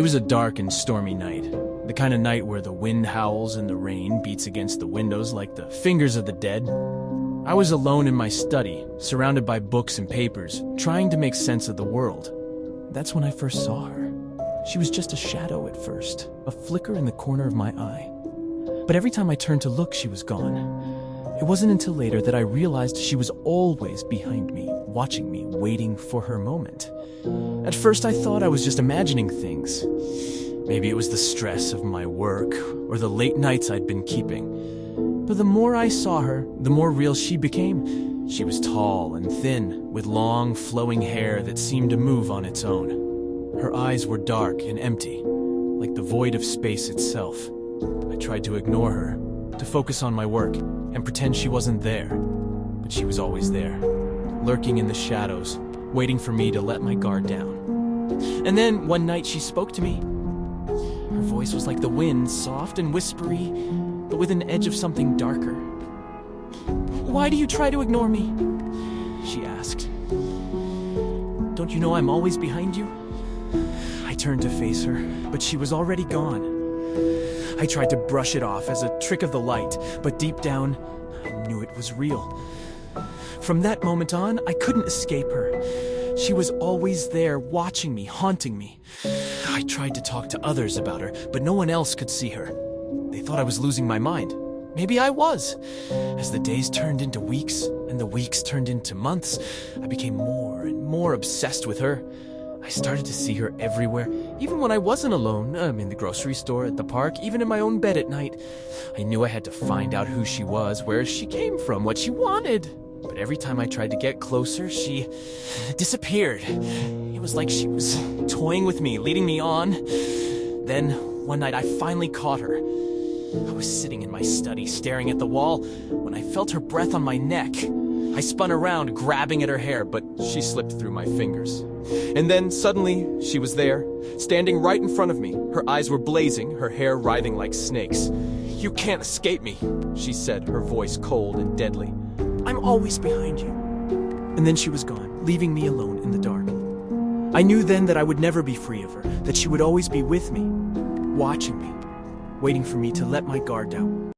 It was a dark and stormy night. The kind of night where the wind howls and the rain beats against the windows like the fingers of the dead. I was alone in my study, surrounded by books and papers, trying to make sense of the world. That's when I first saw her. She was just a shadow at first, a flicker in the corner of my eye. But every time I turned to look, she was gone. It wasn't until later that I realized she was always behind me, watching me, waiting for her moment. At first I thought I was just imagining things. Maybe it was the stress of my work or the late nights I'd been keeping. But the more I saw her, the more real she became. She was tall and thin, with long, flowing hair that seemed to move on its own. Her eyes were dark and empty, like the void of space itself. I tried to ignore her, to focus on my work, and pretend she wasn't there. But she was always there, lurking in the shadows, waiting for me to let my guard down. And then, one night, she spoke to me. Her voice was like the wind, soft and whispery, but with an edge of something darker. "Why do you try to ignore me?" she asked. "Don't you know I'm always behind you?" I turned to face her, but she was already gone. I tried to brush it off as a trick of the light, but deep down, I knew it was real. From that moment on, I couldn't escape her. She was always there, watching me, haunting me. I tried to talk to others about her, but no one else could see her. They thought I was losing my mind. Maybe I was. As the days turned into weeks, and the weeks turned into months, I became more and more obsessed with her. I started to see her everywhere, even when I wasn't alone, in the grocery store, at the park, even in my own bed at night. I knew I had to find out who she was, where she came from, what she wanted. But every time I tried to get closer, she disappeared. It was like she was toying with me, leading me on. Then, one night, I finally caught her. I was sitting in my study, staring at the wall, when I felt her breath on my neck. I spun around, grabbing at her hair, but she slipped through my fingers. And then, suddenly, she was there, standing right in front of me. Her eyes were blazing, her hair writhing like snakes. "You can't escape me," she said, her voice cold and deadly. "I'm always behind you." And then she was gone, leaving me alone in the dark. I knew then that I would never be free of her, that she would always be with me, watching me, waiting for me to let my guard down.